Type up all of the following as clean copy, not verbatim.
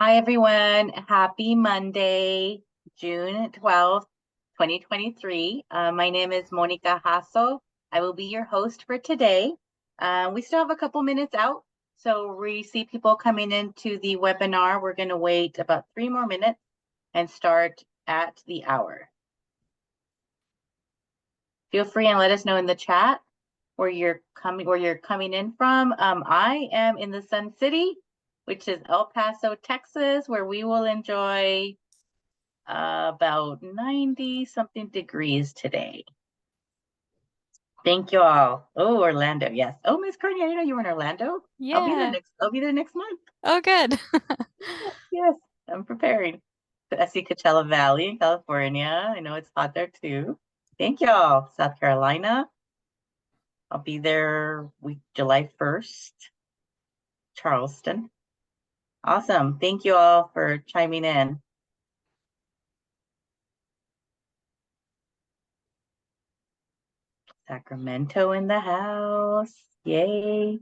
Hi, everyone. Happy Monday, June 12th, 2023. My name is Monica Hasso. I will be your host for today. We still have a couple minutes out, so we see people coming into the webinar. We're going to wait about 3 more minutes and start at the hour. Feel free and let us know in the chat where you're coming in from. I am in the Sun City, which is El Paso, Texas, where we will enjoy about 90 something degrees today. Thank you all. Oh, Orlando, yes. Oh, Miss Courtney, I didn't know you were in Orlando. Yeah. I'll be there next month. Oh, good. Yes, I'm preparing. I see Coachella Valley in California. I know it's hot there too. Thank y'all. South Carolina. I'll be there July 1st. Charleston. Awesome. Thank you all for chiming in. Sacramento in the house. Yay.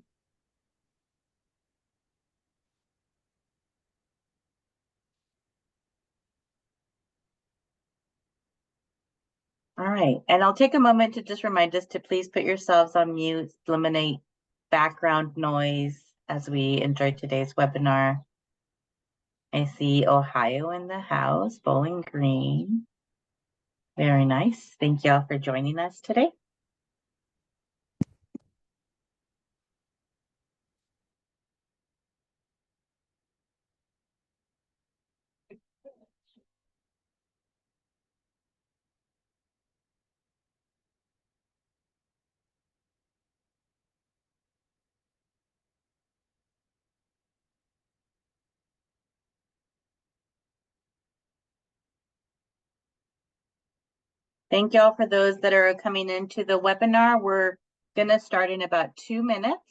All right, and I'll take a moment to just remind us to please put yourselves on mute, eliminate background noise as we enjoy today's webinar. I see Ohio in the house, Bowling Green. Very nice. Thank you all for joining us today. Thank you all for those that are coming into the webinar. We're gonna start in about 2 minutes.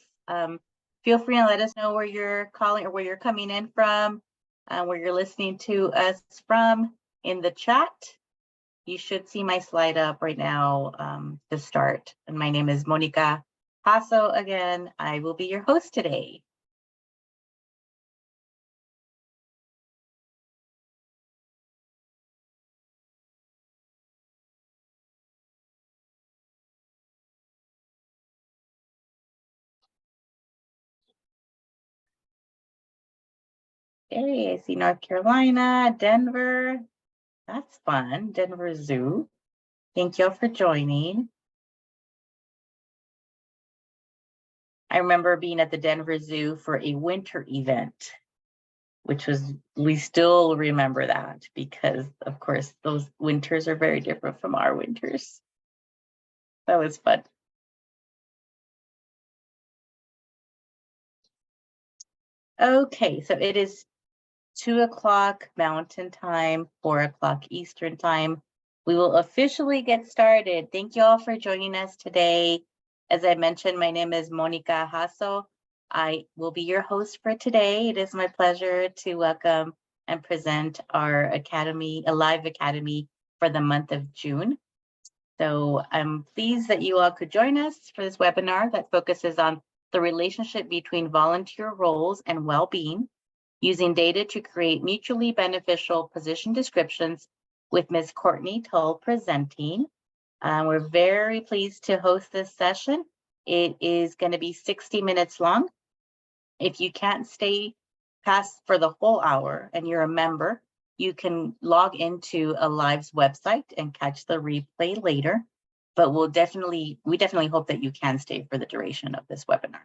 Feel free and let us know where you're calling or where you're coming in from, where you're listening to us from in the chat. You should see my slide up right now to start. And my name is Monica Hasso again. I will be your host today. Hey, I see North Carolina, Denver. That's fun, Denver Zoo. Thank you all for joining. I remember being at the Denver Zoo for a winter event, which was, we still remember that because of course those winters are very different from our winters. That was fun. Okay, so it is 2 o'clock Mountain Time, 4 o'clock Eastern Time. We will officially get started. Thank you all for joining us today. As I mentioned, my name is Monica Hasso. I will be your host for today. It is my pleasure to welcome and present our academy, a live academy for the month of June. So I'm pleased that you all could join us for this webinar that focuses on the relationship between volunteer roles and well-being, using data to create mutually beneficial position descriptions with Ms. Courtney Tull presenting. We're very pleased to host this session. It is going to be 60 minutes long. If you can't stay past for the whole hour and you're a member, you can log into Alive's website and catch the replay later. But we definitely hope that you can stay for the duration of this webinar.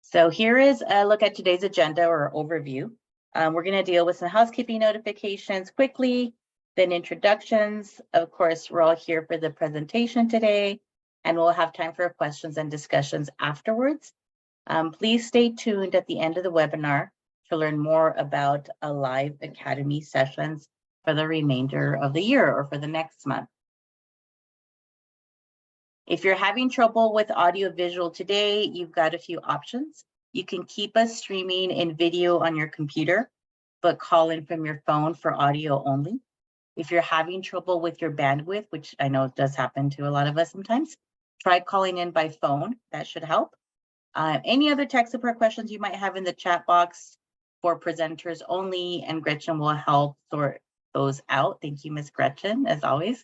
So here is a look at today's agenda or overview. We're going to deal with some housekeeping notifications quickly, then introductions. Of course, we're all here for the presentation today, and we'll have time for questions and discussions afterwards. Please stay tuned at the end of the webinar to learn more about Alive Academy sessions for the remainder of the year or for the next month. If you're having trouble with audio visual today, you've got a few options. You can keep us streaming in video on your computer, but call in from your phone for audio only. If you're having trouble with your bandwidth, which I know does happen to a lot of us sometimes, try calling in by phone. That should help. Any other tech support questions you might have in the chat box for presenters only, and Gretchen will help sort those out. Thank you, Ms. Gretchen, as always.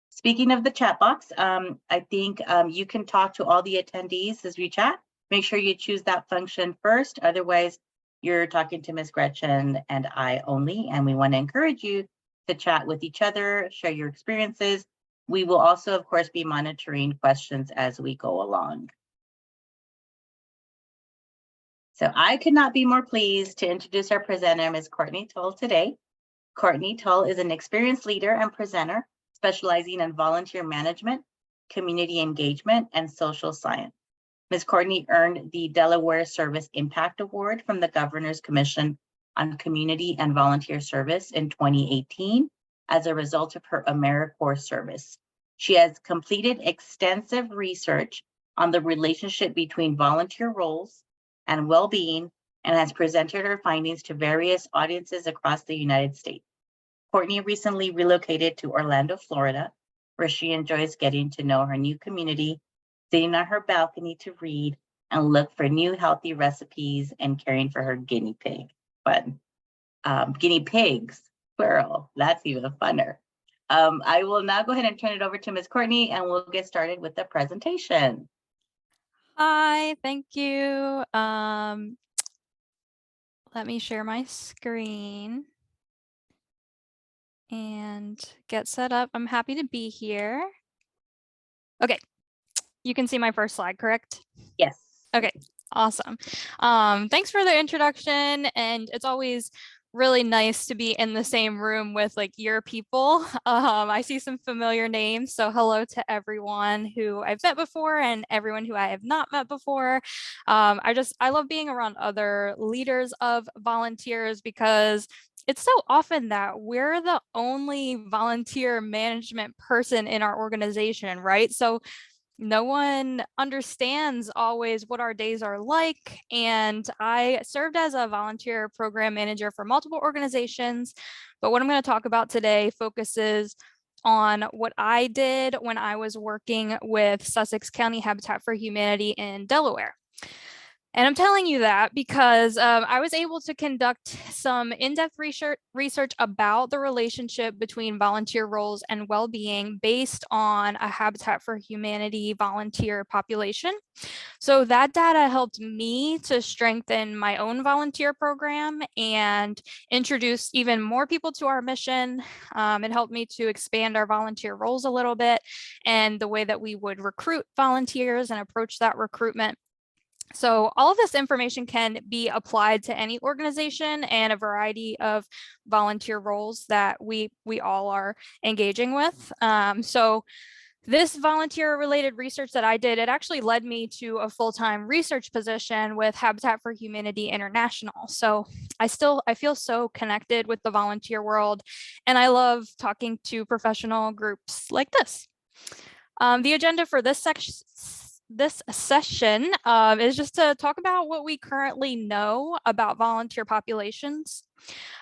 Speaking of the chat box, I think you can talk to all the attendees as we chat. Make sure you choose that function first. Otherwise, you're talking to Ms. Gretchen and I only, and we want to encourage you to chat with each other, share your experiences. We will also, of course, be monitoring questions as we go along. So I could not be more pleased to introduce our presenter, Ms. Courtney Tull, today. Courtney Tull is an experienced leader and presenter specializing in volunteer management, community engagement, and social science. Ms. Courtney earned the Delaware Service Impact Award from the Governor's Commission on Community and Volunteer Service in 2018 as a result of her AmeriCorps service. She has completed extensive research on the relationship between volunteer roles and well-being, and has presented her findings to various audiences across the United States. Courtney recently relocated to Orlando, Florida, where she enjoys getting to know her new community, sitting on her balcony to read and look for new healthy recipes, and caring for her guinea pig. But guinea pigs, plural, that's even funner. I will now go ahead and turn it over to Ms. Courtney, and we'll get started with the presentation. Hi, thank you. Let me share my screen and get set up. I'm happy to be here. Okay, you can see my first slide, correct? Yes. Okay, awesome. Thanks for the introduction, and it's always really nice to be in the same room with like your people. I see some familiar names, so hello to everyone who I've met before and everyone who I have not met before. I love being around other leaders of volunteers because it's so often that we're the only volunteer management person in our organization, right? So no one understands always what our days are like. And I served as a volunteer program manager for multiple organizations. But what I'm going to talk about today focuses on what I did when I was working with Sussex County Habitat for Humanity in Delaware. And I'm telling you that because I was able to conduct some in-depth research about the relationship between volunteer roles and well-being based on a Habitat for Humanity volunteer population. So that data helped me to strengthen my own volunteer program and introduce even more people to our mission. It helped me to expand our volunteer roles a little bit and the way that we would recruit volunteers and approach that recruitment. So all of this information can be applied to any organization and a variety of volunteer roles that we all are engaging with. So this volunteer related research that I did, it actually led me to a full-time research position with Habitat for Humanity International. So I feel so connected with the volunteer world, and I love talking to professional groups like this. The agenda for this session is just to talk about what we currently know about volunteer populations.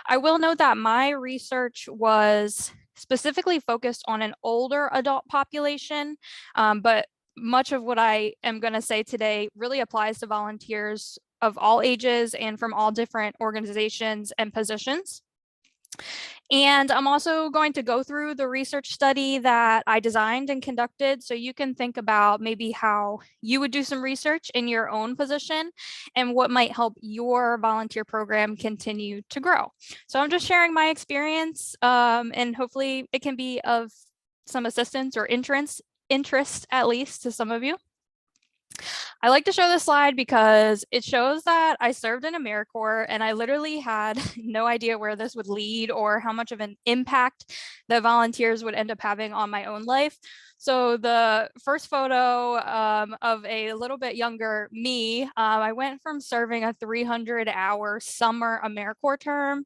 I will note that my research was specifically focused on an older adult population, but much of what I am going to say today really applies to volunteers of all ages and from all different organizations and positions. And I'm also going to go through the research study that I designed and conducted, so you can think about maybe how you would do some research in your own position and what might help your volunteer program continue to grow. So I'm just sharing my experience, and hopefully it can be of some assistance or interest at least to some of you. I like to show this slide because it shows that I served in AmeriCorps and I literally had no idea where this would lead or how much of an impact the volunteers would end up having on my own life. So the first photo of a little bit younger me, I went from serving a 300-hour summer AmeriCorps term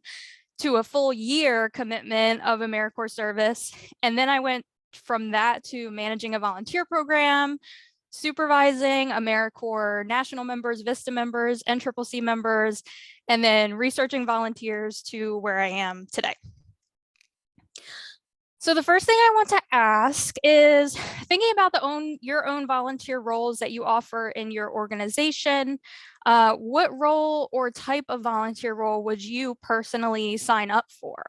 to a full year commitment of AmeriCorps service. And then I went from that to managing a volunteer program, supervising AmeriCorps national members, VISTA members, NCCC members, and then researching volunteers to where I am today. So the first thing I want to ask is thinking about your own volunteer roles that you offer in your organization. What role or type of volunteer role would you personally sign up for?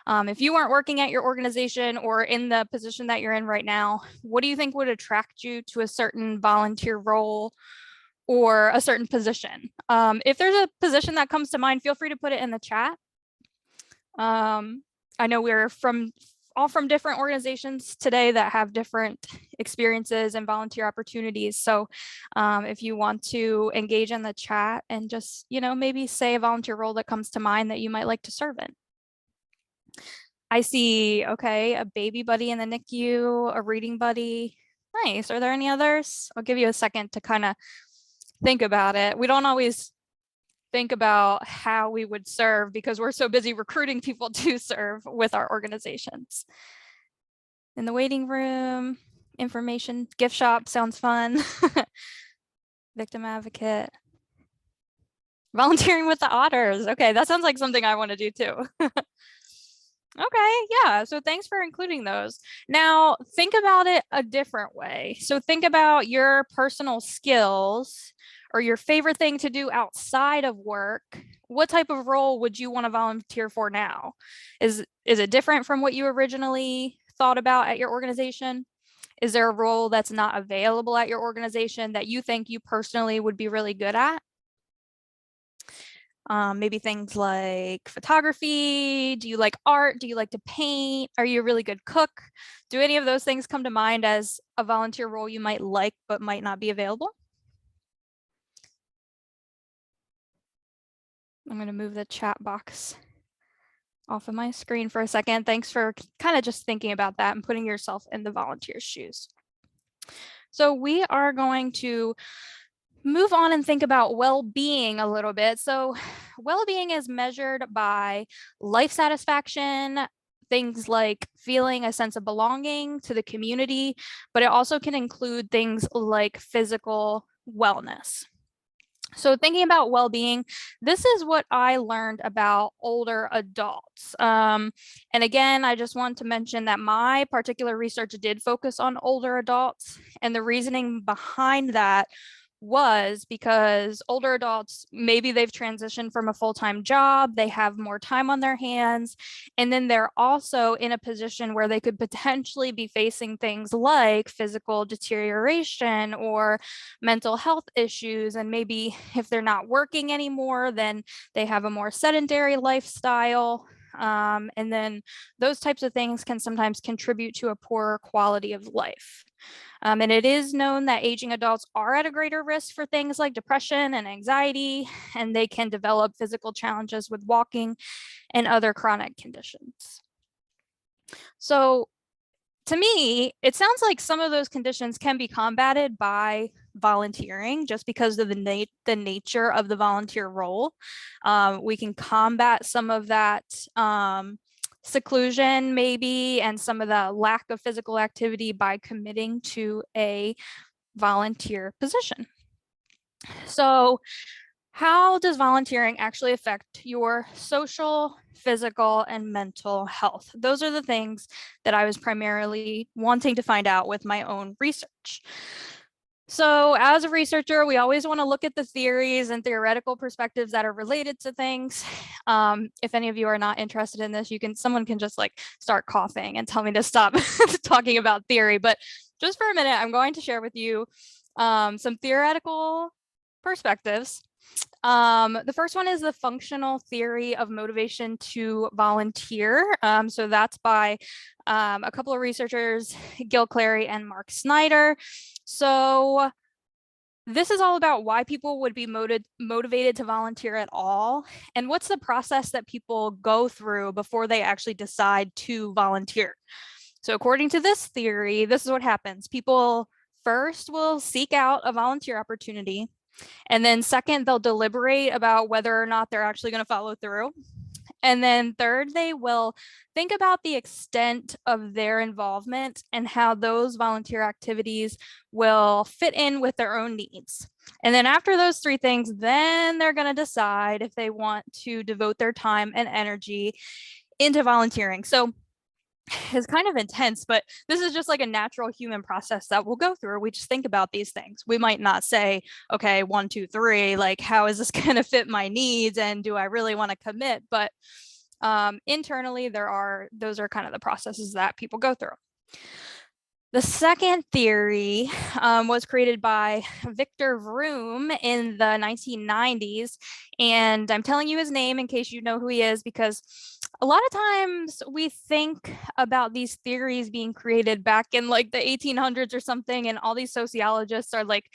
If you weren't working at your organization or in the position that you're in right now, what do you think would attract you to a certain volunteer role or a certain position? If there's a position that comes to mind, feel free to put it in the chat. I know we're all from different organizations today that have different experiences and volunteer opportunities. So if you want to engage in the chat and just, maybe say a volunteer role that comes to mind that you might like to serve in. I see, okay, a baby buddy in the NICU, a reading buddy. Nice. Are there any others? I'll give you a second to kind of think about it. We don't always think about how we would serve because we're so busy recruiting people to serve with our organizations. In the waiting room, information, gift shop sounds fun. Victim advocate. Volunteering with the otters. Okay, that sounds like something I want to do too. Okay, yeah, so thanks for including those. Now, think about it a different way. So think about your personal skills or your favorite thing to do outside of work. What type of role would you want to volunteer for now? Is it different from what you originally thought about at your organization? Is there a role that's not available at your organization that you think you personally would be really good at? Maybe things like photography. Do you like art? Do you like to paint? Are you a really good cook? Do any of those things come to mind as a volunteer role you might like but might not be available? I'm going to move the chat box off of my screen for a second. Thanks for kind of just thinking about that and putting yourself in the volunteer's shoes. So we are going to move on and think about well-being a little bit. So well-being is measured by life satisfaction, things like feeling a sense of belonging to the community, but it also can include things like physical wellness. So thinking about well-being, this is what I learned about older adults. And again, I just want to mention that my particular research did focus on older adults, and the reasoning behind that was because older adults, maybe they've transitioned from a full-time job, they have more time on their hands, and then they're also in a position where they could potentially be facing things like physical deterioration or mental health issues. And maybe if they're not working anymore, then they have a more sedentary lifestyle. And then those types of things can sometimes contribute to a poorer quality of life. And it is known that aging adults are at a greater risk for things like depression and anxiety, and they can develop physical challenges with walking and other chronic conditions. So to me, it sounds like some of those conditions can be combated by volunteering just because of the nature of the volunteer role. We can combat some of that seclusion maybe and some of the lack of physical activity by committing to a volunteer position. So how does volunteering actually affect your social, physical, and mental health? Those are the things that I was primarily wanting to find out with my own research. So as a researcher, we always want to look at the theories and theoretical perspectives that are related to things. If any of you are not interested in this, someone can just like start coughing and tell me to stop talking about theory. But just for a minute, I'm going to share with you some theoretical perspectives. The first one is the functional theory of motivation to volunteer. So that's by a couple of researchers, Gil Clary and Mark Snyder. So this is all about why people would be motivated to volunteer at all, and what's the process that people go through before they actually decide to volunteer. So according to this theory, this is what happens. People first will seek out a volunteer opportunity. And then second, they'll deliberate about whether or not they're actually going to follow through. And then third, they will think about the extent of their involvement and how those volunteer activities will fit in with their own needs. And then after those three things, then they're going to decide if they want to devote their time and energy into volunteering. So is kind of intense, but this is just like a natural human process that we'll go through. We just think about these things. We might not say, okay, 1, 2, 3, like, how is this going to fit my needs? And do I really want to commit? But internally, those are kind of the processes that people go through. The second theory was created by Victor Vroom in the 1990s. And I'm telling you his name in case you know who he is, because a lot of times we think about these theories being created back in like the 1800s or something, and all these sociologists are like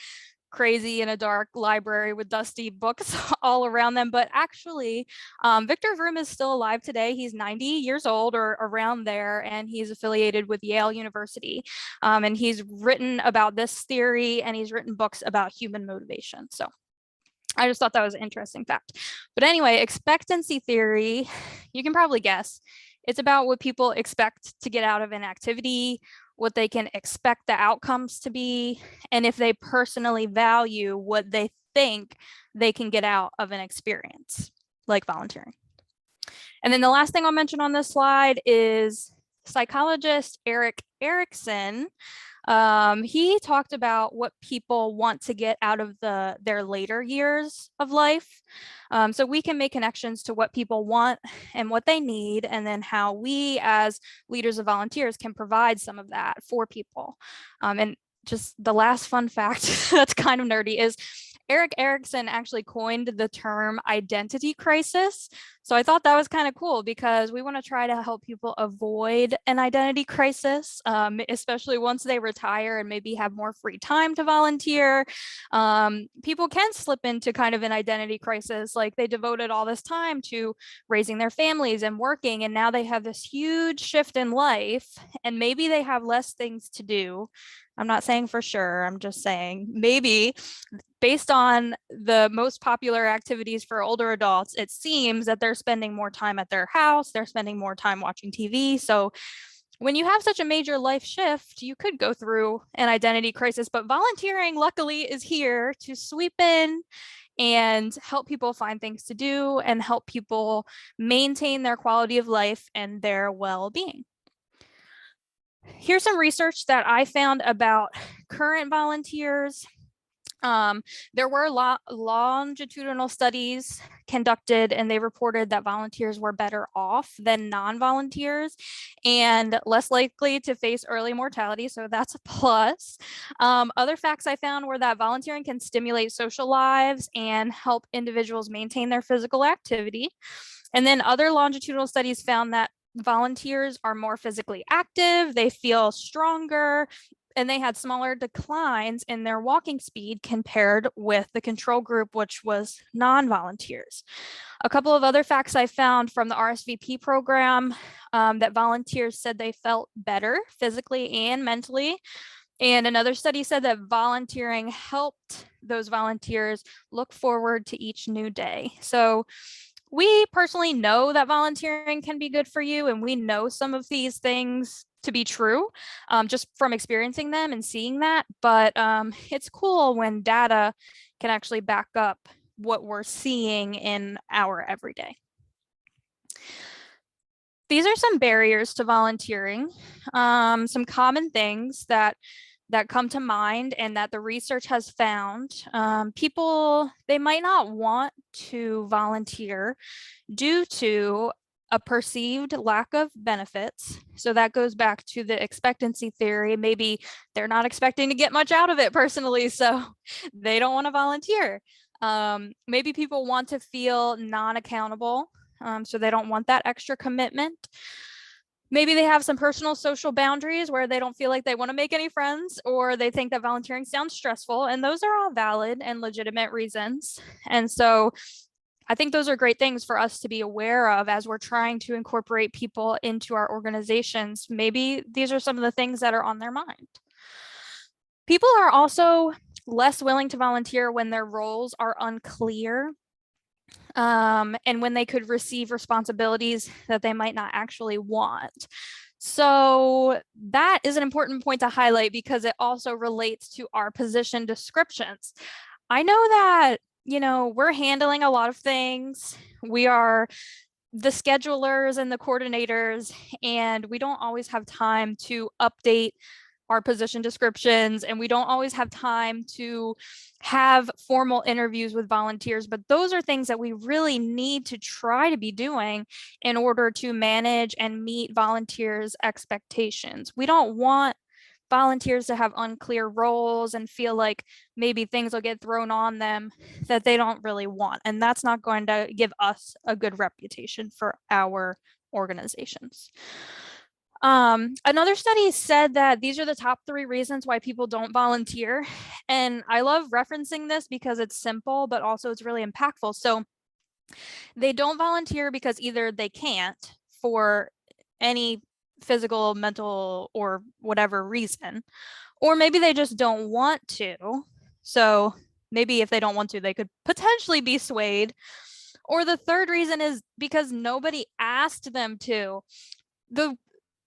crazy in a dark library with dusty books all around them. But actually, Victor Vroom is still alive today. He's 90 years old or around there, and he's affiliated with Yale University. And he's written about this theory, and he's written books about human motivation. So I just thought that was an interesting fact. But anyway, expectancy theory, you can probably guess. It's about what people expect to get out of an activity, what they can expect the outcomes to be, and if they personally value what they think they can get out of an experience, like volunteering. And then the last thing I'll mention on this slide is psychologist Erik Erikson. He talked about what people want to get out of their later years of life. So we can make connections to what people want and what they need, and then how we as leaders of volunteers can provide some of that for people. And just the last fun fact that's kind of nerdy is Erik Erikson actually coined the term identity crisis. So I thought that was kind of cool, because we want to try to help people avoid an identity crisis, especially once they retire and maybe have more free time to volunteer. People can slip into kind of an identity crisis, like they devoted all this time to raising their families and working, and now they have this huge shift in life, and maybe they have less things to do. I'm not saying for sure, I'm just saying maybe based on the most popular activities for older adults, it seems that they're spending more time at their house, they're spending more time watching TV. So when you have such a major life shift, you could go through an identity crisis, but volunteering luckily is here to sweep in and help people find things to do and help people maintain their quality of life and their well-being. Here's some research that I found about current volunteers. There were longitudinal studies conducted, and they reported that volunteers were better off than non-volunteers and less likely to face early mortality. So that's a plus. Other facts I found were that volunteering can stimulate social lives and help individuals maintain their physical activity. And then other longitudinal studies found that volunteers are more physically active, they feel stronger, and they had smaller declines in their walking speed compared with the control group, which was non-volunteers. A couple of other facts I found from the RSVP program, that volunteers said they felt better physically and mentally. And another study said that volunteering helped those volunteers look forward to each new day. So we personally know that volunteering can be good for you, and we know some of these things to be true, just from experiencing them and seeing that. But it's cool when data can actually back up what we're seeing in our everyday. These are some barriers to volunteering, some common things that come to mind and that the research has found. People, they might not want to volunteer due to a perceived lack of benefits. So that goes back to the expectancy theory. Maybe they're not expecting to get much out of it personally, so they don't want to volunteer. Maybe people want to feel non-accountable, so they don't want that extra commitment. Maybe they have some personal social boundaries where they don't feel like they want to make any friends, or they think that volunteering sounds stressful, and those are all valid and legitimate reasons. And so I think those are great things for us to be aware of as we're trying to incorporate people into our organizations. Maybe these are some of the things that are on their mind. People are also less willing to volunteer when their roles are unclear, and when they could receive responsibilities that they might not actually want. So that is an important point to highlight, because it also relates to our position descriptions. I know that, we're handling a lot of things. We are the schedulers and the coordinators, and we don't always have time to update our position descriptions, and we don't always have time to have formal interviews with volunteers, but those are things that we really need to try to be doing in order to manage and meet volunteers' expectations. We don't want volunteers to have unclear roles and feel like maybe things will get thrown on them that they don't really want. And that's not going to give us a good reputation for our organizations. Another study said that these are the top 3 reasons why people don't volunteer. And I love referencing this because it's simple, but also it's really impactful. So they don't volunteer because either they can't for any physical, mental, or whatever reason, or maybe they just don't want to. So maybe if they don't want to, they could potentially be swayed. Or the third reason is because nobody asked them to.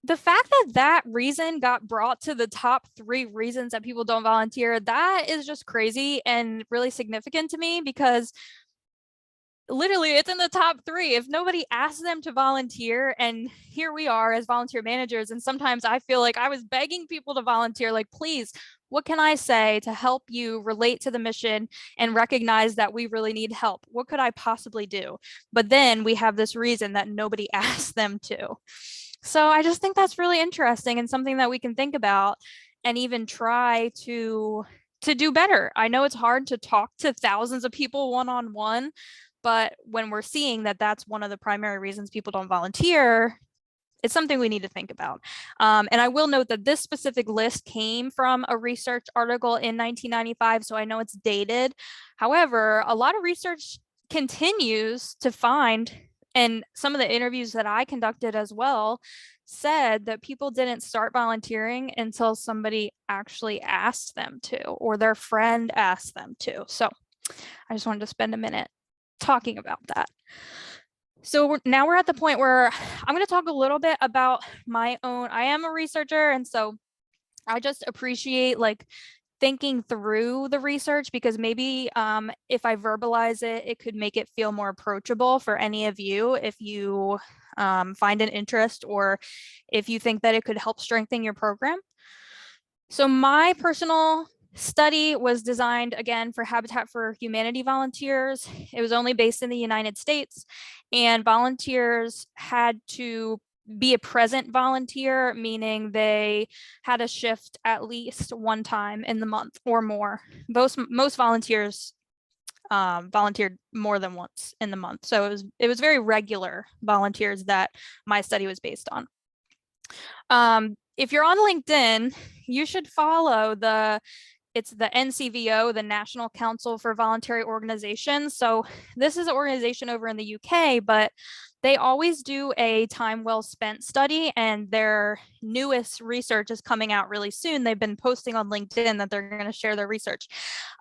The fact that that reason got brought to the top 3 reasons that people don't volunteer, that is just crazy and really significant to me, because literally it's in the top 3. If nobody asked them to volunteer, and here we are as volunteer managers, and sometimes I feel like I was begging people to volunteer, like, please, what can I say to help you relate to the mission and recognize that we really need help? What could I possibly do? But then we have this reason that nobody asked them to. So I just think that's really interesting and something that we can think about and even try to do better. I know it's hard to talk to thousands of people one-on-one, but when we're seeing that that's one of the primary reasons people don't volunteer, it's something we need to think about. And I will note that this specific list came from a research article in 1995, so I know it's dated. However, a lot of research continues to find, and some of the interviews that I conducted as well said that people didn't start volunteering until somebody actually asked them to, or their friend asked them to. So I just wanted to spend a minute talking about that. So now we're at the point where I'm going to talk a little bit about my own. I am a researcher, and so I just appreciate like thinking through the research, because maybe if I verbalize it, it could make it feel more approachable for any of you if you find an interest, or if you think that it could help strengthen your program. So my personal study was designed again for Habitat for Humanity volunteers. It was only based in the United States, and volunteers had to be a present volunteer, meaning they had a shift at least one time in the month or more. Most volunteers volunteered more than once in the month. So it was very regular volunteers that my study was based on. If you're on LinkedIn, you should follow it's the NCVO, the National Council for Voluntary Organizations. So this is an organization over in the UK, but they always do a time well spent study, and their newest research is coming out really soon. They've been posting on LinkedIn that they're going to share their research.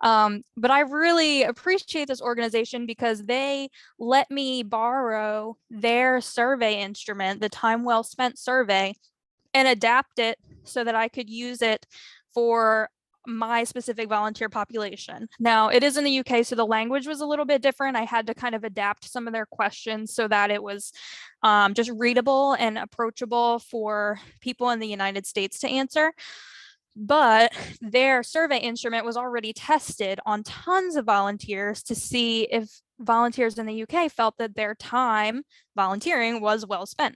But I really appreciate this organization because they let me borrow their survey instrument, the time well spent survey, and adapt it so that I could use it for my specific volunteer population. Now, it is in the UK, so the language was a little bit different. I had to kind of adapt some of their questions so that it was just readable and approachable for people in the United States to answer. But their survey instrument was already tested on tons of volunteers to see if volunteers in the UK felt that their time volunteering was well spent.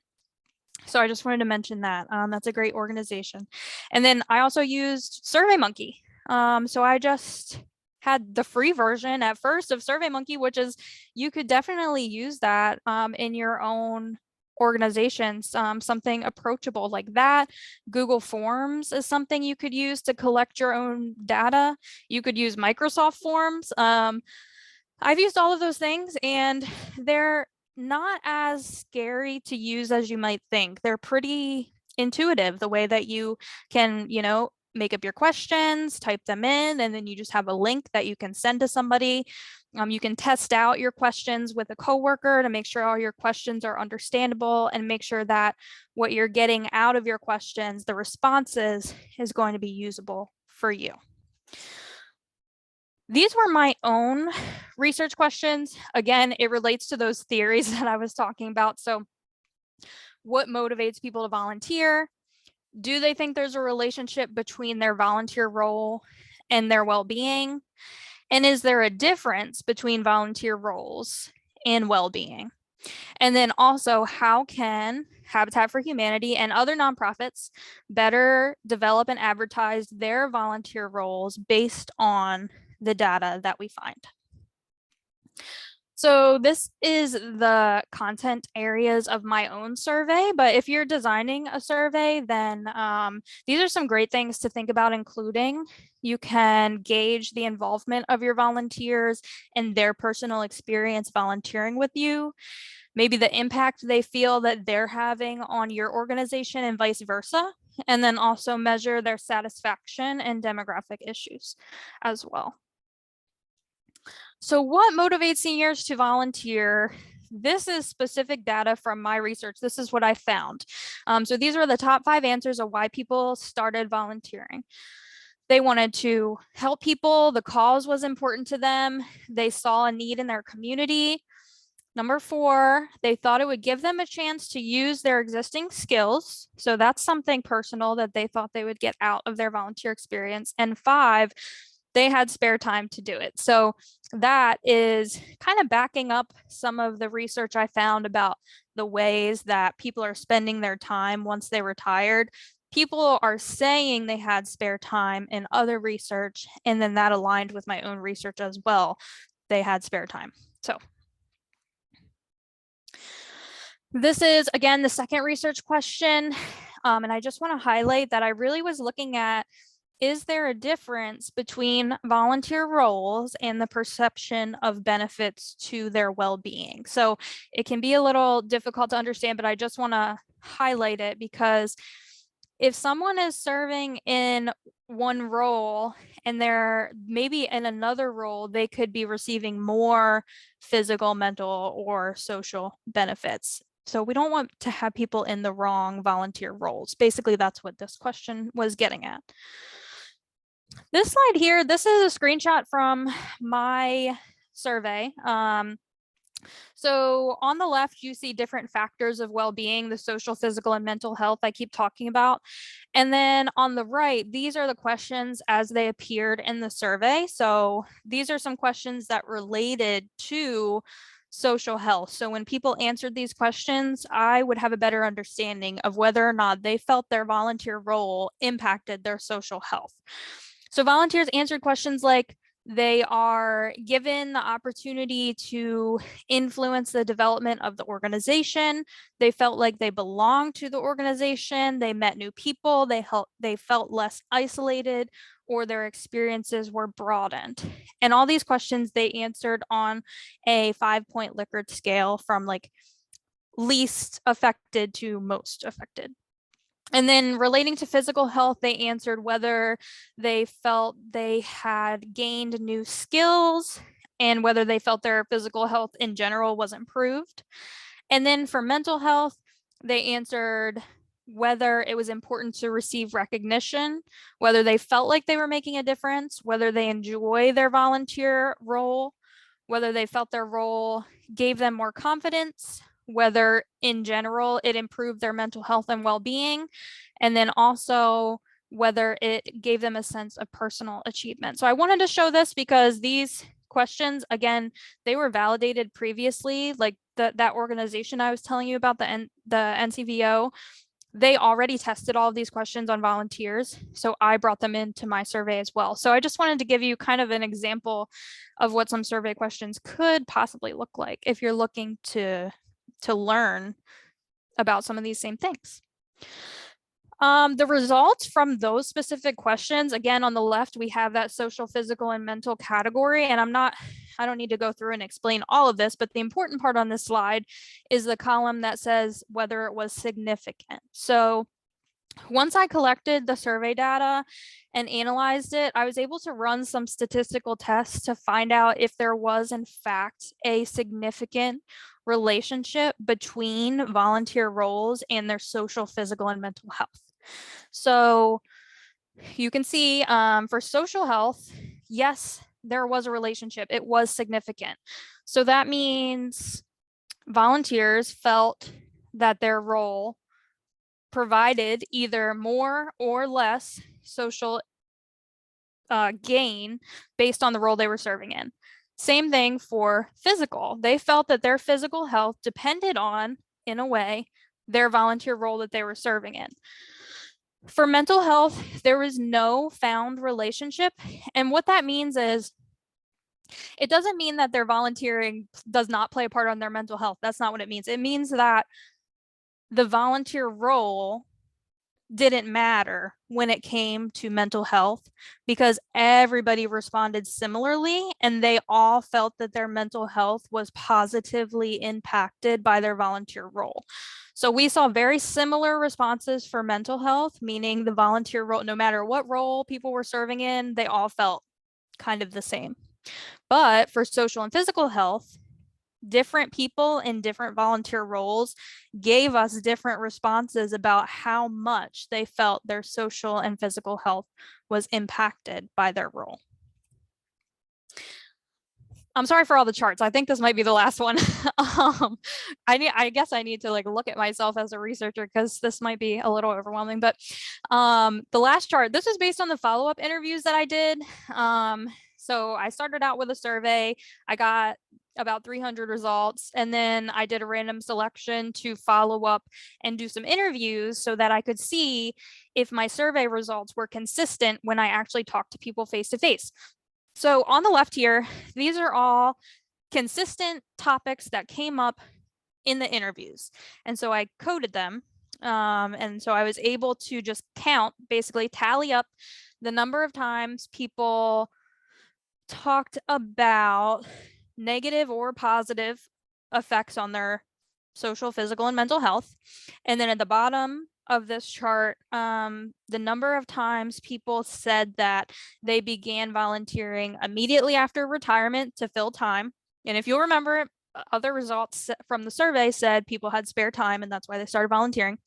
So I just wanted to mention that. That's a great organization. And then I also used SurveyMonkey. So I just had the free version at first of SurveyMonkey, which is, you could definitely use that in your own organizations, something approachable like that. Google Forms is something you could use to collect your own data. You could use Microsoft Forms. I've used all of those things, and they're not as scary to use as you might think. They're pretty intuitive, the way that you can, make up your questions, type them in, and then you just have a link that you can send to somebody. You can test out your questions with a coworker to make sure all your questions are understandable, and make sure that what you're getting out of your questions, the responses, is going to be usable for you. These were my own research questions. Again, it relates to those theories that I was talking about. So what motivates people to volunteer? Do they think there's a relationship between their volunteer role and their well-being? And is there a difference between volunteer roles and well-being? And then also, how can Habitat for Humanity and other nonprofits better develop and advertise their volunteer roles based on the data that we find? So this is the content areas of my own survey, but if you're designing a survey, then these are some great things to think about including. You can gauge the involvement of your volunteers and their personal experience volunteering with you, maybe the impact they feel that they're having on your organization and vice versa, and then also measure their satisfaction and demographic issues as well. So what motivates seniors to volunteer? This is specific data from my research. This is what I found. So these are the top 5 answers of why people started volunteering. They wanted to help people. The cause was important to them. They saw a need in their community. Number 4, they thought it would give them a chance to use their existing skills. So that's something personal that they thought they would get out of their volunteer experience. And 5, they had spare time to do it. So that is kind of backing up some of the research I found about the ways that people are spending their time once they retired. People are saying they had spare time in other research, and then that aligned with my own research as well. They had spare time. So this is, again, the second research question. And I just want to highlight that I really was looking at, is there a difference between volunteer roles and the perception of benefits to their well-being? So it can be a little difficult to understand, but I just want to highlight it because if someone is serving in one role and they're maybe in another role, they could be receiving more physical, mental, or social benefits. So we don't want to have people in the wrong volunteer roles. Basically, that's what this question was getting at. This slide here, this is a screenshot from my survey. So on the left, you see different factors of well-being, the social, physical, and mental health I keep talking about. And then on the right, these are the questions as they appeared in the survey. So these are some questions that related to social health. So when people answered these questions, I would have a better understanding of whether or not they felt their volunteer role impacted their social health. So volunteers answered questions like, they are given the opportunity to influence the development of the organization. They felt like they belonged to the organization. They met new people. They felt less isolated, or their experiences were broadened. And all these questions they answered on a 5-point Likert scale from like least affected to most affected. And then relating to physical health, they answered whether they felt they had gained new skills and whether they felt their physical health in general was improved. And then for mental health, they answered whether it was important to receive recognition, whether they felt like they were making a difference, whether they enjoy their volunteer role, whether they felt their role gave them more confidence, whether in general it improved their mental health and well-being, and then also whether it gave them a sense of personal achievement. So I wanted to show this because these questions, again, they were validated previously, like that organization I was telling you about, the NCVO, they already tested all of these questions on volunteers. So I brought them into my survey as well. So I just wanted to give you kind of an example of what some survey questions could possibly look like if you're looking to learn about some of these same things. The results from those specific questions, again, on the left, we have that social, physical, and mental category. And I don't need to go through and explain all of this, but the important part on this slide is the column that says whether it was significant. So once I collected the survey data and analyzed it, I was able to run some statistical tests to find out if there was, in fact, a significant relationship between volunteer roles and their social, physical, and mental health. So you can see for social health, yes, there was a relationship. It was significant. So that means volunteers felt that their role provided either more or less social gain based on the role they were serving in. Same thing for physical. They felt that their physical health depended on, in a way, their volunteer role that they were serving in. For mental health, there was no found relationship. And what that means is it doesn't mean that their volunteering does not play a part on their mental health. That's not what it means. It means that the volunteer role didn't matter when it came to mental health because everybody responded similarly and they all felt that their mental health was positively impacted by their volunteer role. So we saw very similar responses for mental health, meaning the volunteer role, no matter what role people were serving in, they all felt kind of the same. But for social and physical health, different people in different volunteer roles gave us different responses about how much they felt their social and physical health was impacted by their role. I'm sorry for all the charts. I think this might be the last one. I guess I need to like look at myself as a researcher because this might be a little overwhelming. But the last chart, this was based on the follow-up interviews that I did. So I started out with a survey. I got about 300 results, and then I did a random selection to follow up and do some interviews so that I could see if my survey results were consistent when I actually talked to people face to face. So on the left here, these are all consistent topics that came up in the interviews. And so I coded them. And so I was able to just count, basically tally up the number of times people talked about negative or positive effects on their social, physical, and mental health. And then at the bottom of this chart, the number of times people said that they began volunteering immediately after retirement to fill time. And if you'll remember, other results from the survey said people had spare time and that's why they started volunteering.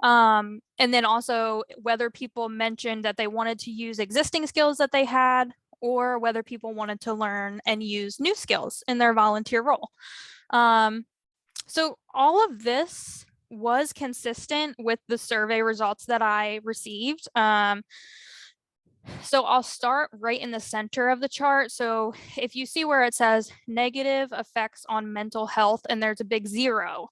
And then also whether people mentioned that they wanted to use existing skills that they had or whether people wanted to learn and use new skills in their volunteer role. So all of this was consistent with the survey results that I received. So I'll start right in the center of the chart. So if you see where it says negative effects on mental health and there's a big 0.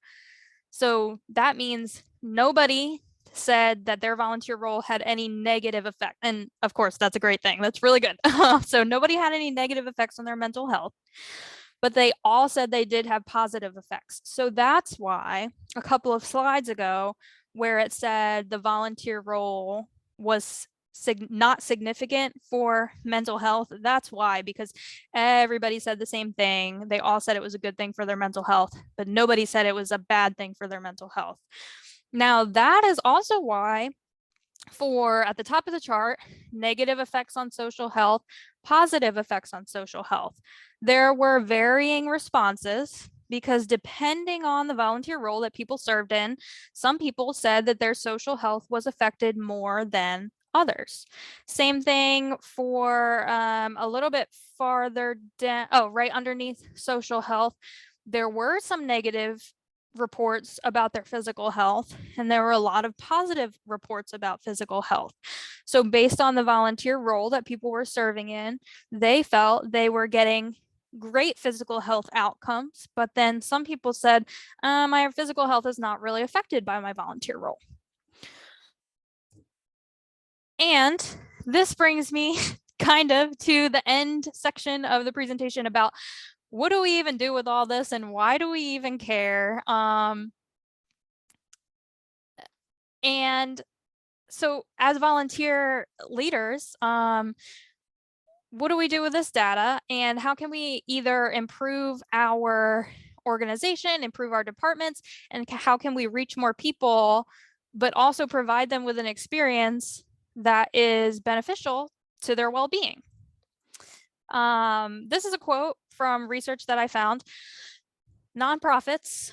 So that means nobody said that their volunteer role had any negative effect. And of course, that's a great thing. That's really good. So nobody had any negative effects on their mental health, but they all said they did have positive effects. So that's why a couple of slides ago, where it said the volunteer role was not significant for mental health, that's why, because everybody said the same thing. They all said it was a good thing for their mental health, but nobody said it was a bad thing for their mental health. Now, that is also why for at the top of the chart, negative effects on social health, positive effects on social health. There were varying responses because depending on the volunteer role that people served in, some people said that their social health was affected more than others. Same thing for a little bit farther down, right underneath social health, there were some negative reports about their physical health, and there were a lot of positive reports about physical health. So based on the volunteer role that people were serving in, they felt they were getting great physical health outcomes, but then some people said, my physical health is not really affected by my volunteer role. And this brings me kind of to the end section of the presentation about what do we even do with all this and why do we even care? And so as volunteer leaders, what do we do with this data and how can we either improve our organization, improve our departments, and how can we reach more people, but also provide them with an experience that is beneficial to their well-being? This is a quote from research that I found. Nonprofits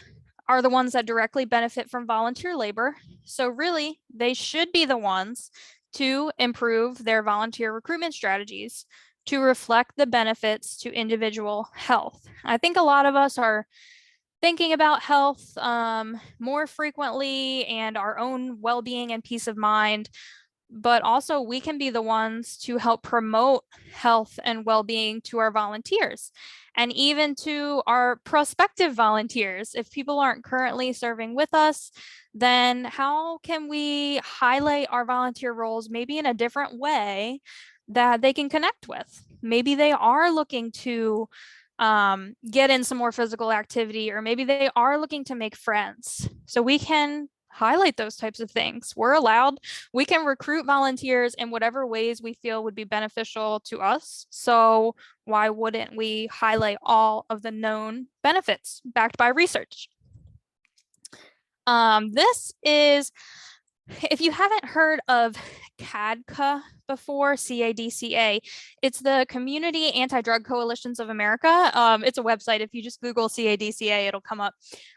are the ones that directly benefit from volunteer labor. So really, they should be the ones to improve their volunteer recruitment strategies, to reflect the benefits to individual health. I think a lot of us are thinking about health more frequently and our own well-being and peace of mind, but also we can be the ones to help promote health and well-being to our volunteers and even to our prospective volunteers. If people aren't currently serving with us, then how can we highlight our volunteer roles maybe in a different way that they can connect with? Maybe they are looking to get in some more physical activity, or maybe they are looking to make friends. So we can highlight those types of things. We're allowed, we can recruit volunteers in whatever ways we feel would be beneficial to us. So why wouldn't we highlight all of the known benefits backed by research? This is, if you haven't heard of CADCA before, CADCA, it's the Community Anti-Drug Coalitions of America. It's a website. If you just Google CADCA, it'll come up.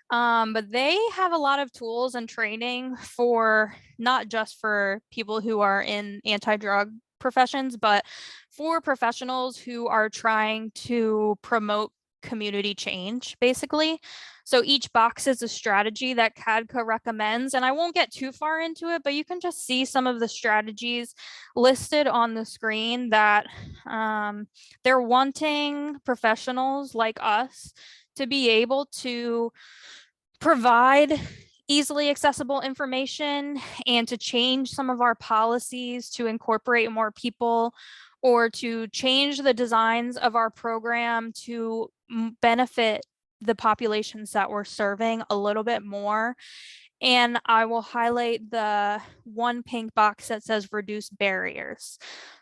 But they have a lot of tools and training for not just for people who are in anti-drug professions, but for professionals who are trying to promote community change, basically. So each box is a strategy that CADCA recommends, and I won't get too far into it, but you can just see some of the strategies listed on the screen that they're wanting professionals like us to be able to provide easily accessible information and to change some of our policies to incorporate more people, or to change the designs of our program to benefit the populations that we're serving a little bit more. And I will highlight the one pink box that says reduce barriers.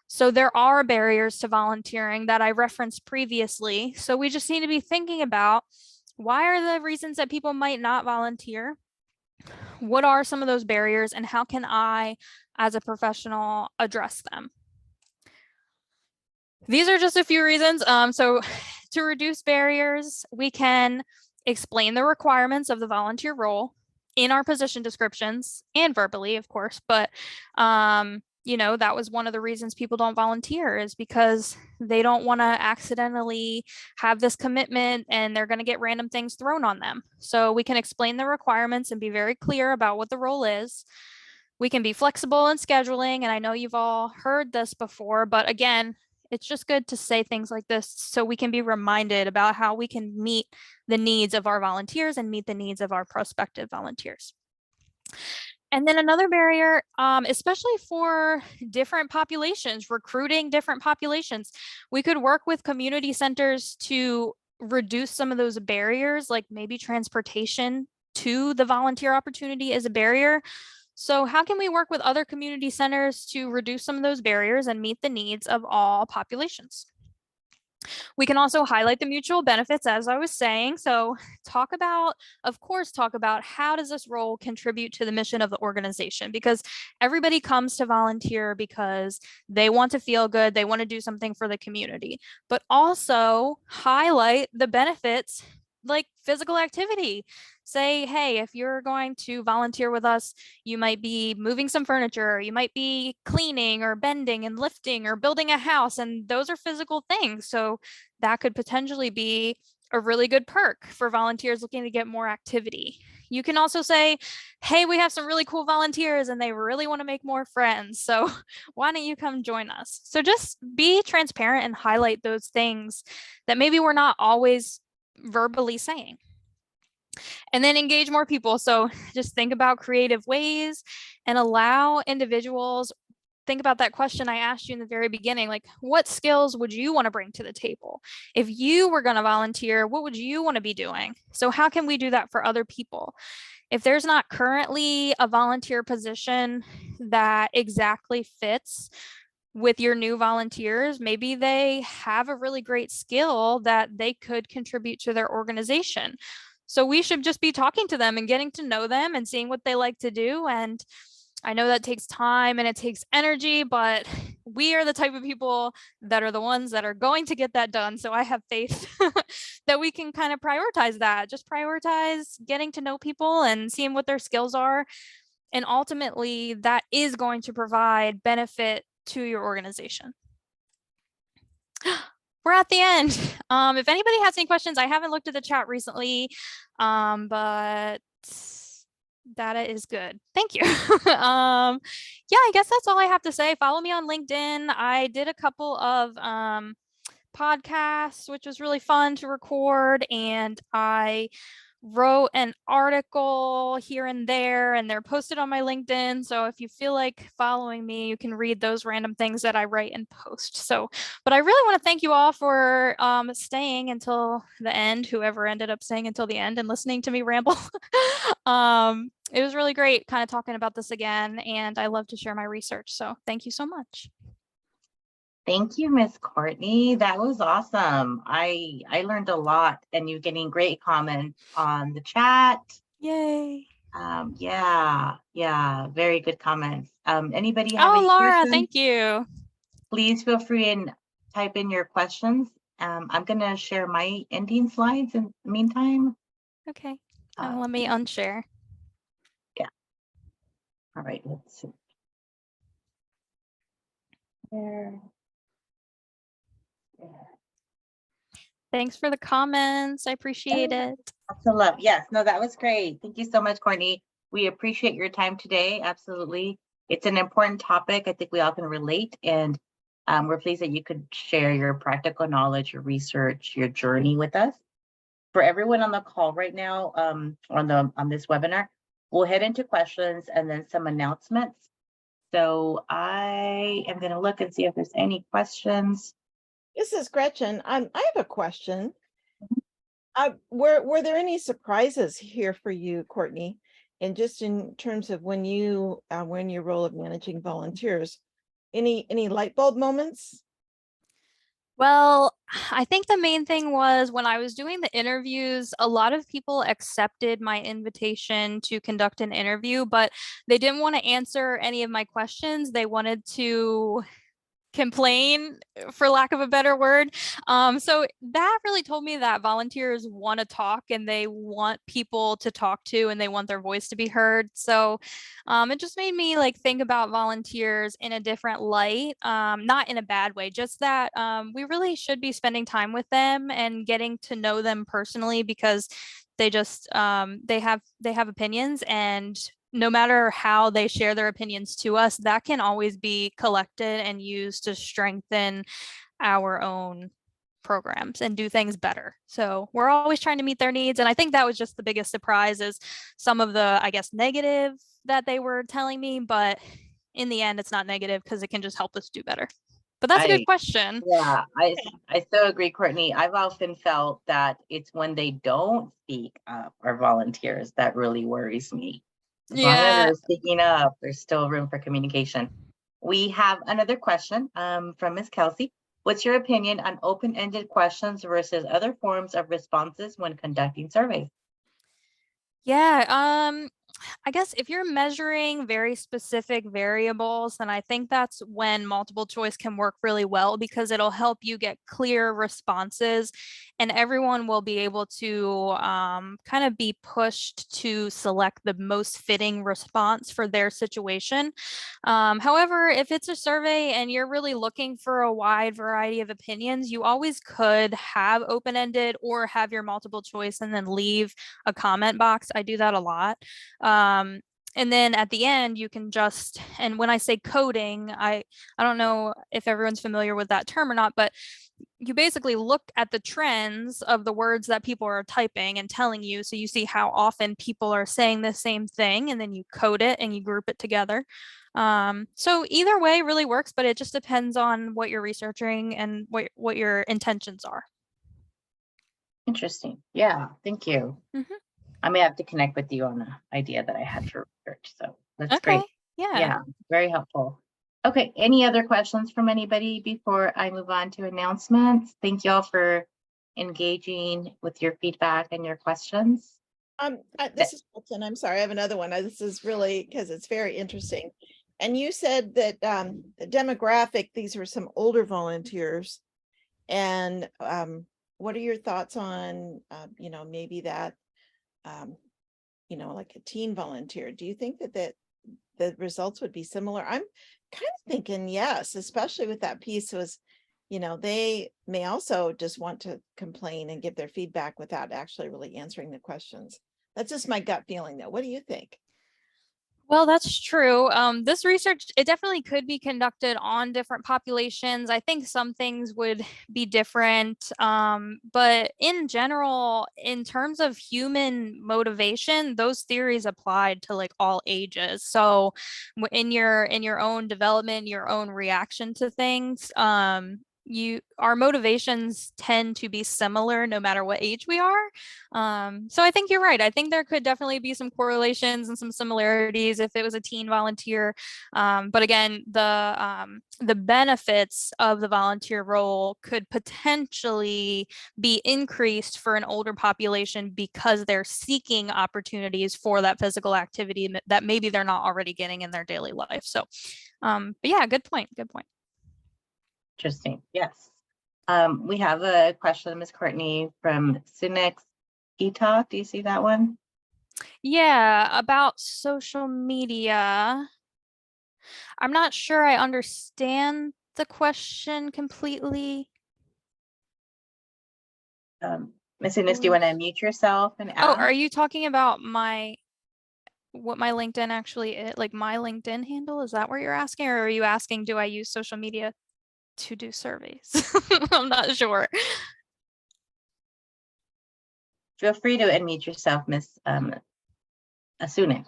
So there are barriers to volunteering that I referenced previously. So we just need to be thinking about, why are the reasons that people might not volunteer? What are some of those barriers, and how can I, as a professional, address them? These are just a few reasons. So to reduce barriers, we can explain the requirements of the volunteer role in our position descriptions and verbally, of course, but you know, that was one of the reasons people don't volunteer, is because they don't want to accidentally have this commitment and they're going to get random things thrown on them. So we can explain the requirements and be very clear about what the role is. We can be flexible in scheduling, and I know you've all heard this before, but again, it's just good to say things like this so we can be reminded about how we can meet the needs of our volunteers and meet the needs of our prospective volunteers. And then another barrier, especially for different populations, recruiting different populations, we could work with community centers to reduce some of those barriers, like maybe transportation to the volunteer opportunity is a barrier. So how can we work with other community centers to reduce some of those barriers and meet the needs of all populations? We can also highlight the mutual benefits, as I was saying. So talk about, of course, talk about how does this role contribute to the mission of the organization? Because everybody comes to volunteer because they want to feel good, they want to do something for the community, but also highlight the benefits like physical activity. Say, hey, if you're going to volunteer with us, you might be moving some furniture, you might be cleaning or bending and lifting or building a house, and those are physical things. So that could potentially be a really good perk for volunteers looking to get more activity. You can also say, hey, we have some really cool volunteers and they really want to make more friends, so why don't you come join us? So just be transparent and highlight those things that maybe we're not always verbally saying. And then engage more people. So just think about creative ways and allow individuals, think about that question I asked you in the very beginning, like what skills would you want to bring to the table? If you were going to volunteer, what would you want to be doing? So how can we do that for other people? If there's not currently a volunteer position that exactly fits with your new volunteers, maybe they have a really great skill that they could contribute to their organization. So we should just be talking to them and getting to know them and seeing what they like to do. And I know that takes time and it takes energy, but we are the type of people that are the ones that are going to get that done. So I have faith that we can kind of prioritize that, just prioritize getting to know people and seeing what their skills are. And ultimately, that is going to provide benefit to your organization. we're at the end. If anybody has any questions, I haven't looked at the chat recently, but data is good. Thank you. Yeah, I guess that's all I have to say. Follow me on LinkedIn. I did a couple of podcasts, which was really fun to record, and I wrote an article here and there, and they're posted on my LinkedIn. So if you feel like following me, you can read those random things that I write and post. So, but I really want to thank you all for staying until the end, whoever ended up staying until the end and listening to me ramble. It was really great kind of talking about this again, and I love to share my research. So thank you so much. Thank you, Miss Courtney. That was awesome. I learned a lot, and you're getting great comments on the chat. Yay. Yeah, very good comments. Anybody have any Laura, questions? thank you. Please feel free and type in your questions. I'm gonna share my ending slides in the meantime. Okay. Let me unshare. Yeah. All right, let's see. There. Thanks for the comments. I appreciate it. Lots of love. Yes, no, that was great. Thank you so much, Courtney. We appreciate your time today. Absolutely. It's an important topic. I think we all can relate, and we're pleased that you could share your practical knowledge, your research, your journey with us. For everyone on the call right now, on this webinar, we'll head into questions and then some announcements. So I am going to look and see if there's any questions. This is Gretchen. I have a question. Were there any surprises here for you, Courtney? And just in terms of when you were in your role of managing volunteers, any light bulb moments? Well, I think the main thing was when I was doing the interviews, a lot of people accepted my invitation to conduct an interview, but they didn't want to answer any of my questions. They wanted to complain, for lack of a better word. So that really told me that volunteers want to talk and they want people to talk to and they want their voice to be heard. So it just made me like think about volunteers in a different light, not in a bad way, just that we really should be spending time with them and getting to know them personally, because they just they have opinions, and no matter how they share their opinions to us, that can always be collected and used to strengthen our own programs and do things better. So we're always trying to meet their needs. And I think that was just the biggest surprise, is some of the, I guess, negative that they were telling me, but in the end, it's not negative because it can just help us do better. But that's a good question. Yeah, I so agree, Courtney. I've often felt that it's when they don't speak up, our volunteers, that really worries me. As long as they're speaking up, there's still room for communication. We have another question from Ms. Kelsey. What's your opinion on open-ended questions versus other forms of responses when conducting surveys? Yeah, I guess if you're measuring very specific variables, then I think that's when multiple choice can work really well, because it'll help you get clear responses and everyone will be able to kind of be pushed to select the most fitting response for their situation. However, if it's a survey and you're really looking for a wide variety of opinions, you always could have open-ended or have your multiple choice and then leave a comment box. I do that a lot. And then at the end, you can just, and when I say coding, I don't know if everyone's familiar with that term or not, but you basically look at the trends of the words that people are typing and telling you. So you see how often people are saying the same thing, and then you code it and you group it together. So either way really works, but it just depends on what you're researching and what your intentions are. Interesting. Yeah, thank you. Mm-hmm. I may have to connect with you on an idea that I had for research. So that's great. Yeah, very helpful. Okay, any other questions from anybody before I move on to announcements? Thank you all for engaging with your feedback and your questions. This is Fulton. I'm sorry, I have another one. This is really because it's very interesting. And you said that the demographic, these were some older volunteers. And what are your thoughts on, maybe that, like a teen volunteer? Do you think that the results would be similar? I'm kind of thinking yes, especially with that piece was you know, they may also just want to complain and give their feedback without actually really answering the questions. That's just my gut feeling though. What do you think? Well, that's true. This research, it definitely could be conducted on different populations. I think some things would be different. But in general, in terms of human motivation, those theories applied to like all ages. So in your own development, your own reaction to things, our motivations tend to be similar no matter what age we are. So I think you're right. I think there could definitely be some correlations and some similarities if it was a teen volunteer. But again, the benefits of the volunteer role could potentially be increased for an older population because they're seeking opportunities for that physical activity that maybe they're not already getting in their daily life. So, but yeah, good point. Good point. Interesting. Yes. We have a question, Ms. Courtney, from Sunex eTalk. Do you see that one? Yeah, about social media. I'm not sure I understand the question completely. Ms. Sunex, do you want to unmute yourself and Oh, ask? are you talking about what my LinkedIn actually is, like my LinkedIn handle? Is that what you're asking? Or are you asking, do I use social media to do surveys? I'm not sure. Feel free to unmute yourself, Ms. Sunex,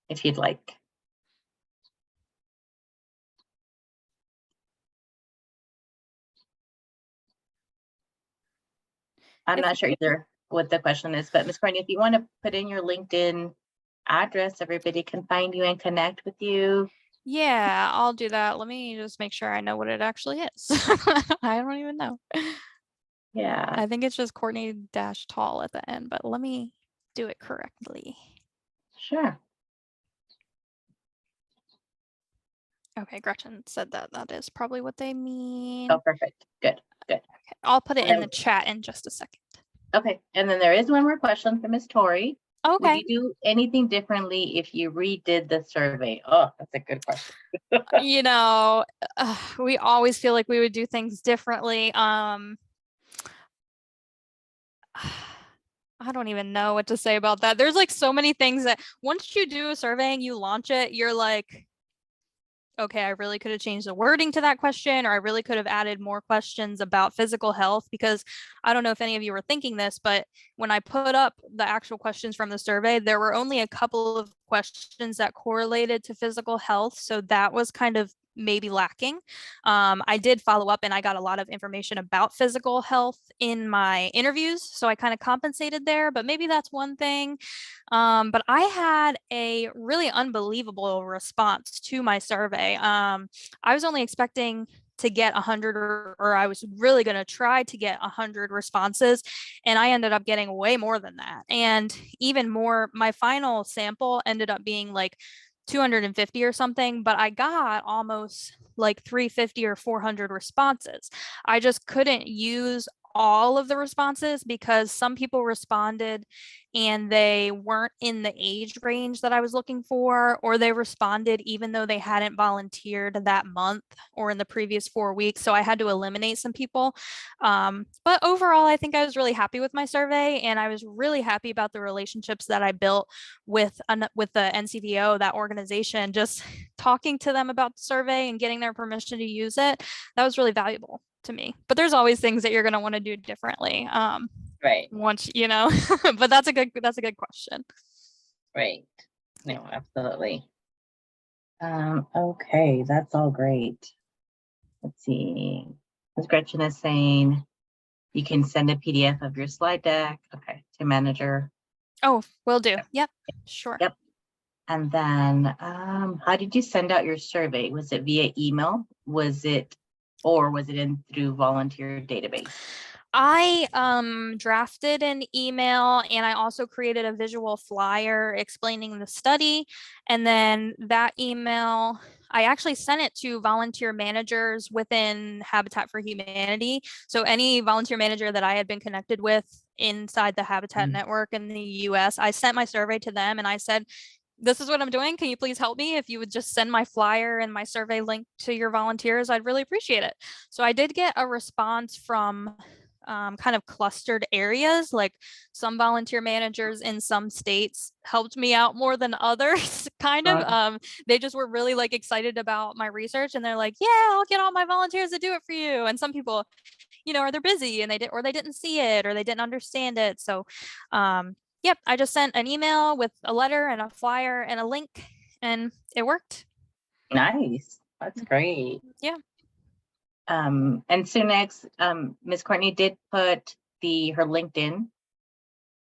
if you'd like. I'm not sure either what the question is, but Ms. Courtney, if you want to put in your LinkedIn address, everybody can find you and connect with you. Yeah, I'll do that. Let me just make sure I know what it actually is. I don't even know. Yeah, I think it's just Courtney-Tall at the end, but let me do it correctly. sure. Okay, Gretchen said that that is probably what they mean. Oh, perfect. Good, good. Okay, I'll put it in the chat in just a second. Okay, and then there is one more question from Ms. Tori. Would Okay. you do anything differently if you redid the survey? Oh, that's a good question. You know, we always feel like we would do things differently. I don't even know what to say about that. There's like so many things that once you do a survey and you launch it, you're like, okay, I really could have changed the wording to that question, or I really could have added more questions about physical health, because I don't know if any of you were thinking this, but when I put up the actual questions from the survey, there were only a couple of questions that correlated to physical health. So that was kind of maybe lacking. I did follow up and I got a lot of information about physical health in my interviews. So I kind of compensated there, but maybe that's one thing. But I had a really unbelievable response to my survey. I was only expecting to get 100 or I was really going to try to get 100 responses, and I ended up getting way more than that. And even more, my final sample ended up being like 250 or something, but I got almost like 350 or 400 responses. I just couldn't use all of the responses because some people responded and they weren't in the age range that I was looking for, or they responded even though they hadn't volunteered that month or in the previous 4 weeks. So I had to eliminate some people. But overall, I think I was really happy with my survey, and I was really happy about the relationships that I built with the NCVO, that organization. Just talking to them about the survey and getting their permission to use it, that was really valuable to me. But there's always things that you're going to want to do differently. Right. Once, you know, but that's a good question. Right. No, absolutely. Okay, that's all great. Let's see. Ms. Gretchen is saying you can send a PDF of your slide deck. Okay, to manager. Oh, will do. Yep, sure. Yep. And then how did you send out your survey? Was it via email? Was it in through volunteer database? I drafted an email, and I also created a visual flyer explaining the study. And then that email, I actually sent it to volunteer managers within Habitat for Humanity. So any volunteer manager that I had been connected with inside the Habitat network in the US, I sent my survey to them and I said, this is what I'm doing. Can you please help me? If you would just send my flyer and my survey link to your volunteers, I'd really appreciate it. So I did get a response from kind of clustered areas, like some volunteer managers in some states helped me out more than others, kind of. They just were really like excited about my research, and they're like, yeah, I'll get all my volunteers to do it for you. And some people, you know, or they're busy and they didn't see it, or they didn't understand it. So yep, I just sent an email with a letter and a flyer and a link, and it worked. Nice. That's great. Yeah. And so next, Ms. Courtney did put her LinkedIn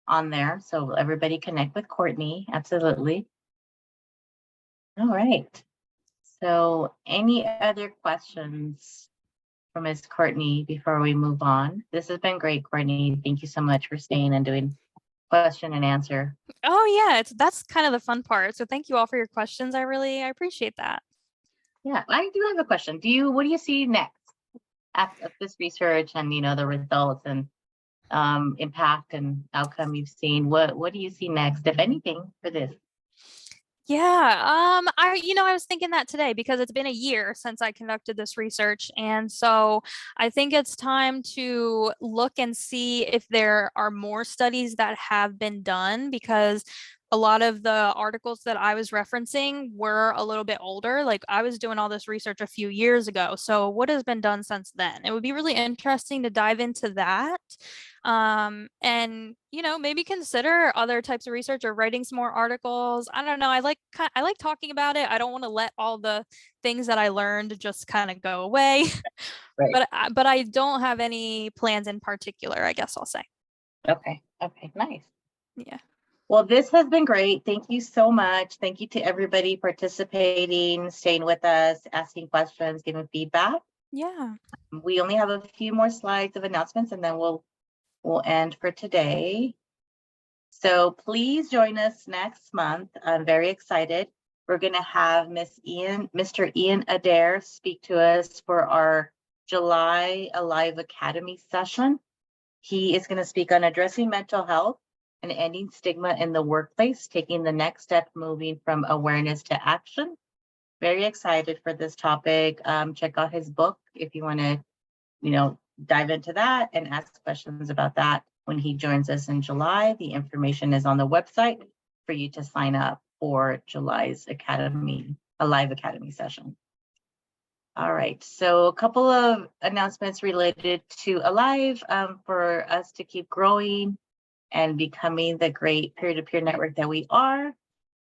on there, so everybody connect with Courtney. Absolutely. All right. So any other questions for Ms. Courtney before we move on? This has been great, Courtney. Thank you so much for staying and doing question and answer. Oh yeah, that's kind of the fun part. So thank you all for your questions. I appreciate that. Yeah, I do have a question. What do you see next after this research and, you know, the results and impact and outcome you've seen? What do you see next, if anything, for this? Yeah, I was thinking that today because it's been a year since I conducted this research. And so I think it's time to look and see if there are more studies that have been done, because a lot of the articles that I was referencing were a little bit older. Like I was doing all this research a few years ago. So what has been done since then? It would be really interesting to dive into that. And you know, maybe consider other types of research or writing some more articles. I don't know. I like talking about it. I don't want to let all the things that I learned just kind of go away. Right. But I don't have any plans in particular, I guess I'll say. Okay. Nice. Yeah. Well, this has been great. Thank you so much. Thank you to everybody participating, staying with us, asking questions, giving feedback. Yeah. We only have a few more slides of announcements, and then we'll end for today. So please join us next month. I'm very excited. We're going to have Mr. Ian Adair speak to us for our July Alive Academy session. He is going to speak on addressing mental health and ending stigma in the workplace, taking the next step, moving from awareness to action. Very excited for this topic. Check out his book if you want to, you know, dive into that and ask questions about that when he joins us in July. The information is on the website for you to sign up for July's Alive Academy session. All right, so a couple of announcements related to Alive for us to keep growing and becoming the great peer-to-peer network that we are.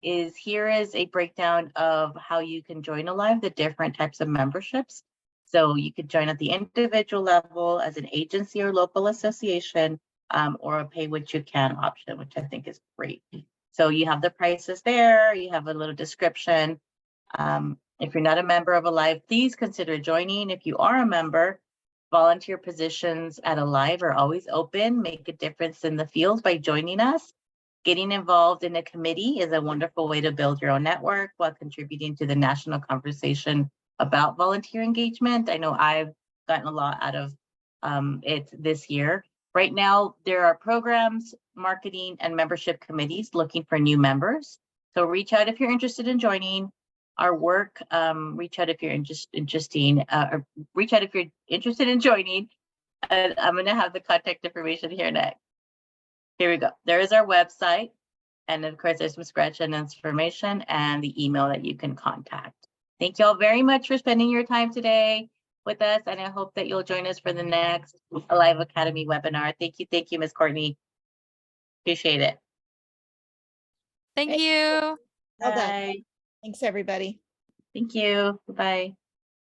Here is a breakdown of how you can join Alive, the different types of memberships. So you could join at the individual level as an agency or local association, or a pay what you can option, which I think is great. So you have the prices there, you have a little description. If you're not a member of Alive, please consider joining. If you are a member, volunteer positions at Alive are always open. Make a difference in the field by joining us. Getting involved in a committee is a wonderful way to build your own network while contributing to the national conversation about volunteer engagement. I know I've gotten a lot out of it this year. Right now, there are programs, marketing, and membership committees looking for new members. So reach out if you're interested in joining our work. Reach out if you're reach out if you're interested in joining. And I'm going to have the contact information here next. Here we go. There is our website. And of course, there's some scratch and information and the email that you can contact. Thank you all very much for spending your time today with us. And I hope that you'll join us for the next Alive Academy webinar. Thank you, Ms. Courtney. Appreciate it. Thank you. Well done. Bye. Thanks, everybody. Thank you. Bye.